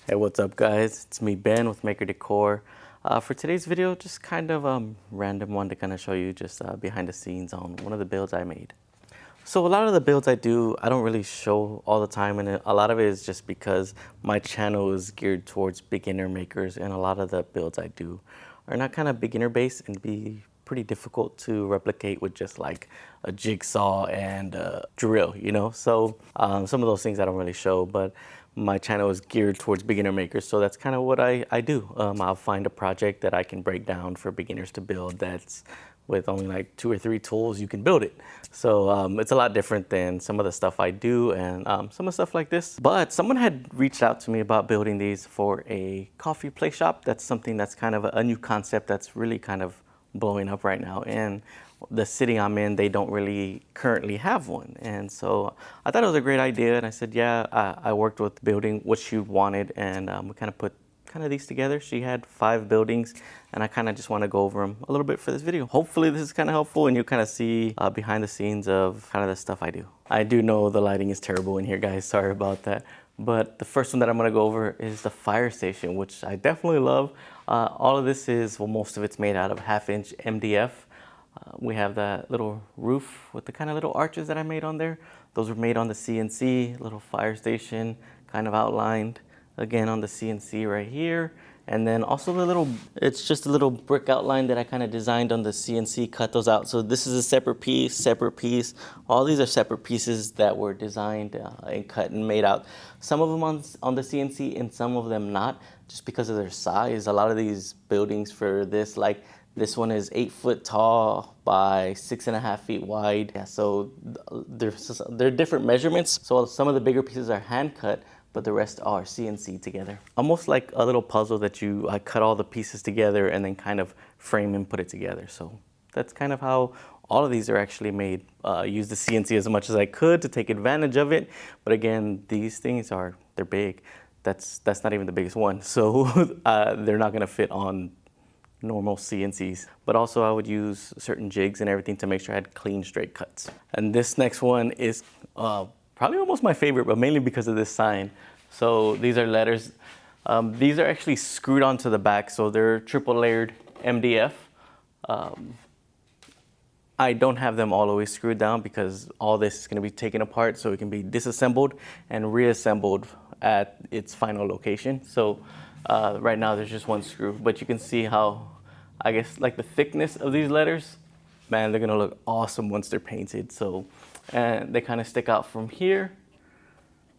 Hey, what's up guys? It's me, Ben, with Maker Decor. For today's video, just kind of random one to kind of show you just behind the scenes on one of the builds I made. So a lot of the builds I do, I don't really show all the time, and a lot of it is just because my channel is geared towards beginner makers, and a lot of the builds I do are not kind of beginner based and be pretty difficult to replicate with just like a jigsaw and a drill, you know? So some of those things I don't really show, but my channel is geared towards beginner makers, so that's kind of what I do. I'll find a project that I can break down for beginners to build that's with only like 2 or 3 tools, you can build it. So it's a lot different than some of the stuff I do and some of the stuff like this. But someone had reached out to me about building these for a coffee place shop. That's something that's kind of a new concept that's really kind of blowing up right now. And the city I'm in, they don't really currently have one. And so I thought it was a great idea. And I said, yeah, I worked with building what she wanted, and we kind of put these together. She had 5 buildings, and I kind of just want to go over them a little bit for this video. Hopefully this is kind of helpful and you kind of see behind the scenes of kind of the stuff I do. I do know the lighting is terrible in here, guys. Sorry about that. But the first one that I'm going to go over is the fire station, which I definitely love. All of this is, well, most of it's made out of 1/2-inch MDF. We have that little roof with the kind of little arches that I made on there. Those were made on the CNC, little fire station kind of outlined again on the CNC right here. And then also it's just a little brick outline that I kind of designed on the CNC, cut those out. So this is a separate piece. All these are separate pieces that were designed and cut and made out. Some of them on the CNC and some of them not, just because of their size. A lot of these buildings for this, like this one is 8 foot tall by 6.5 feet wide. Yeah, so they're different measurements. So some of the bigger pieces are hand cut, but the rest are CNC together. Almost like a little puzzle that I cut all the pieces together and then kind of frame and put it together. So that's kind of how all of these are actually made. Use the CNC as much as I could to take advantage of it. But again, these things they're big. That's not even the biggest one. So they're not gonna fit on normal CNCs. But also I would use certain jigs and everything to make sure I had clean, straight cuts. And this next one is probably almost my favorite, but mainly because of this sign. So these are letters. These are actually screwed onto the back, so they're triple layered MDF. I don't have them all the way screwed down because all this is going to be taken apart so it can be disassembled and reassembled at its final location. So right now there's just one screw, but you can see how, I guess, like the thickness of these letters, man, they're gonna look awesome once they're painted. So, and they kind of stick out from here,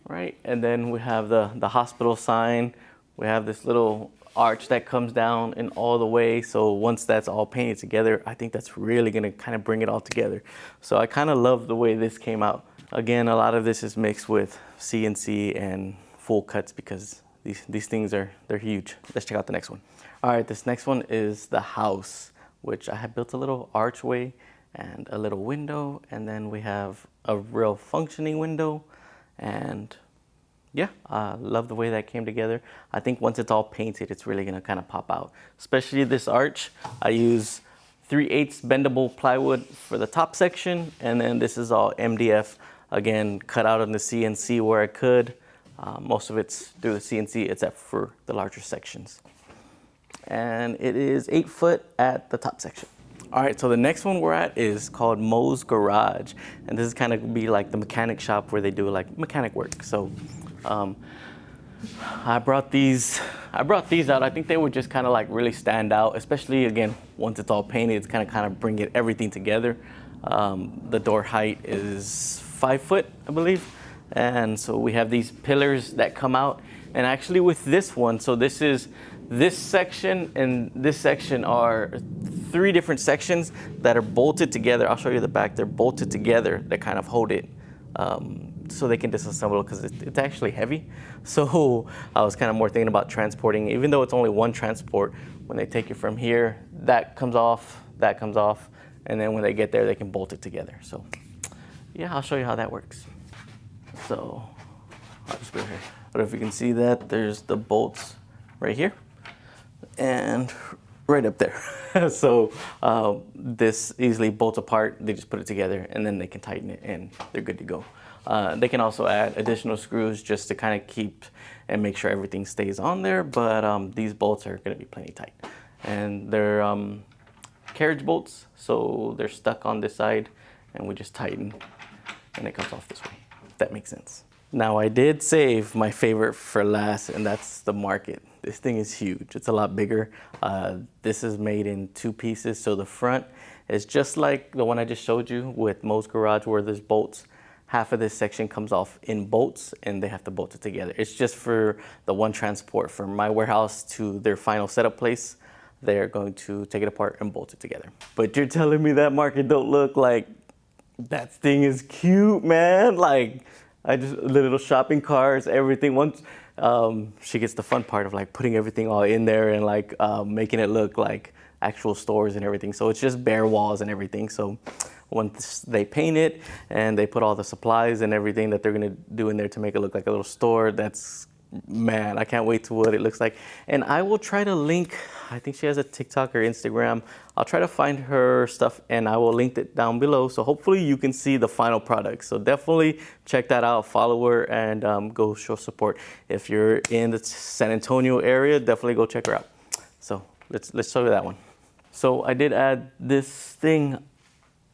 right? And then we have the hospital sign. We have this little arch that comes down and all the way. So once that's all painted together, I think that's really gonna kind of bring it all together. So I kind of love the way this came out. Again, a lot of this is mixed with CNC and full cuts because these things they're huge. Let's check out the next one. All right, this next one is the house, which I had built a little archway and a little window, and then we have a real functioning window. And yeah, I love the way that came together. I think once it's all painted, it's really gonna kind of pop out. Especially this arch, I use 3/8 bendable plywood for the top section, and then this is all MDF, again, cut out on the CNC where I could. Most of it's through the CNC except for the larger sections. And it is 8 foot at the top section. All right, so the next one we're at is called Mo's Garage. And this is kind of be like the mechanic shop where they do like mechanic work. So I brought these out. I think they would just kind of like really stand out, especially again, once it's all painted, it's kind of bring everything together. The door height is 5 foot, I believe. And so we have these pillars that come out. And actually with this one, so this section and this section are 3 different sections that are bolted together. I'll show you the back. They're bolted together that kind of hold it so they can disassemble because it's actually heavy. So I was kind of more thinking about transporting, even though it's only one transport. When they take it from here, that comes off, and then when they get there, they can bolt it together. So yeah, I'll show you how that works. So I'll just go here. I don't know if you can see that. There's the bolts right here. And right up there. So this easily bolts apart. They just put it together and then they can tighten it and they're good to go. They can also add additional screws just to kind of keep and make sure everything stays on there, but these bolts are going to be plenty tight. And they're carriage bolts, so they're stuck on this side and we just tighten and it comes off this way, if that makes sense. Now I did save my favorite for last, and that's the market. This thing is huge. It's a lot bigger. This is made in 2 pieces, so the front is just like the one I just showed you with most garage where there's bolts. Half of this section comes off in bolts and they have to bolt it together. It's just for the one transport from my warehouse to their final setup place. They're going to take it apart and bolt it together. But you're telling me that market don't look like that thing is cute, man. Like, I just, little shopping carts, everything. Once she gets the fun part of like putting everything all in there and like making it look like actual stores and everything. So it's just bare walls and everything. So once they paint it and they put all the supplies and everything that they're gonna do in there to make it look like a little store, that's, man, I can't wait to what it looks like. And I will try to link, I think she has a TikTok or Instagram. I'll try to find her stuff and I will link it down below. So hopefully you can see the final product. So definitely check that out, follow her, and go show support. If you're in the San Antonio area, definitely go check her out. So let's show you that one. So I did add this thing,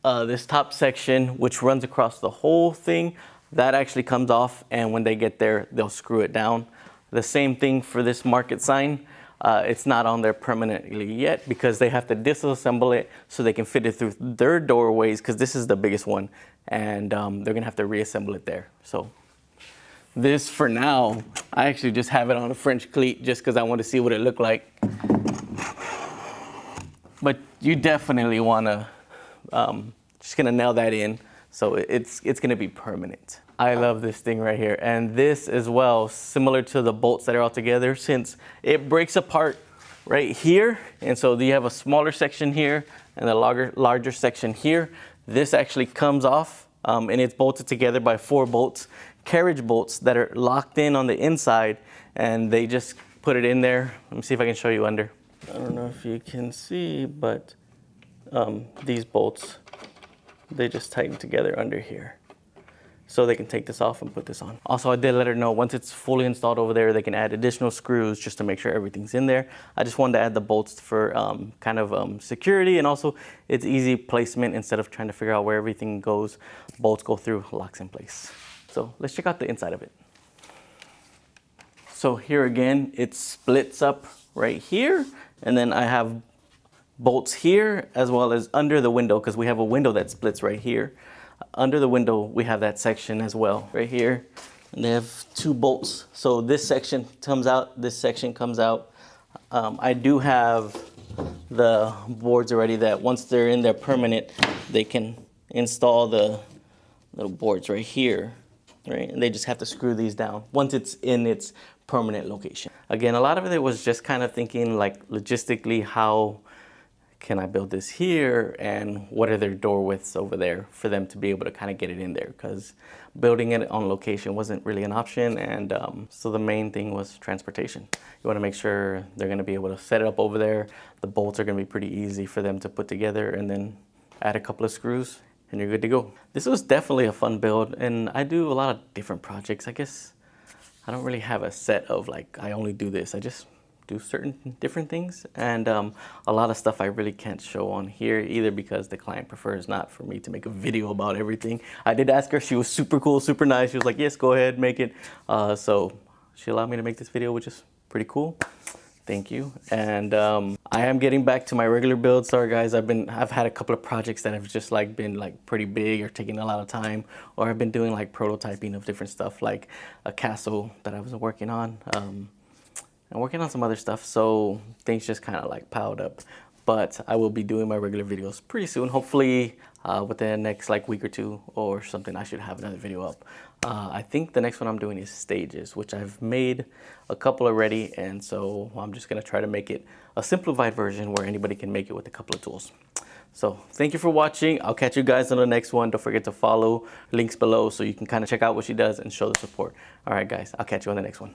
this top section, which runs across the whole thing. That actually comes off, and when they get there, they'll screw it down. The same thing for this market sign. It's not on there permanently yet because they have to disassemble it so they can fit it through their doorways, because this is the biggest one, and they're gonna have to reassemble it there. So this, for now, I actually just have it on a French cleat just because I want to see what it looked like. But you definitely wanna, just gonna nail that in. So it's gonna be permanent. I love this thing right here. And this as well, similar to the bolts that are all together, since it breaks apart right here. And so you have a smaller section here and a larger section here. This actually comes off and it's bolted together by 4 bolts, carriage bolts that are locked in on the inside, and they just put it in there. Let me see if I can show you under. I don't know if you can see, but these bolts, they just tighten together under here. So they can take this off and put this on. Also, I did let her know once it's fully installed over there, they can add additional screws just to make sure everything's in there. I just wanted to add the bolts for kind of security, and also it's easy placement instead of trying to figure out where everything goes. Bolts go through, locks in place. So let's check out the inside of it. So here again, it splits up right here, and then I have bolts here as well as under the window, because we have a window that splits right here. Under the window, we have that section as well right here. And they have 2 bolts. So this section comes out, this section comes out. I do have the boards already that once they're in there permanent, they can install the little boards right here, right? And they just have to screw these down once it's in its permanent location. Again, a lot of it was just kind of thinking like logistically, how can I build this here and what are their door widths over there for them to be able to kind of get it in there, because building it on location wasn't really an option. And so the main thing was transportation. You want to make sure they're going to be able to set it up over there. The bolts are going to be pretty easy for them to put together, and then add a couple of screws and you're good to go. This was definitely a fun build, and I do a lot of different projects. I guess I don't really have a set of like, I only do this. I just do certain different things, and a lot of stuff I really can't show on here either because the client prefers not for me to make a video about everything. I did ask her, she was super cool, super nice. She was like, yes, go ahead, make it. So she allowed me to make this video, which is pretty cool. Thank you. And I am getting back to my regular build. Sorry guys, I've had a couple of projects that have just like been like pretty big or taking a lot of time, or I've been doing like prototyping of different stuff, like a castle that I was working on. I'm working on some other stuff, so things just kind of like piled up. But I will be doing my regular videos pretty soon. Hopefully within the next like week or 2 or something, I should have another video up. I think the next one I'm doing is stages, which I've made a couple already, and so I'm just gonna try to make it a simplified version where anybody can make it with a couple of tools. So thank you for watching. I'll catch you guys on the next one. Don't forget to follow, links below, so you can kind of check out what she does and show the support. All right guys, I'll catch you on the next one.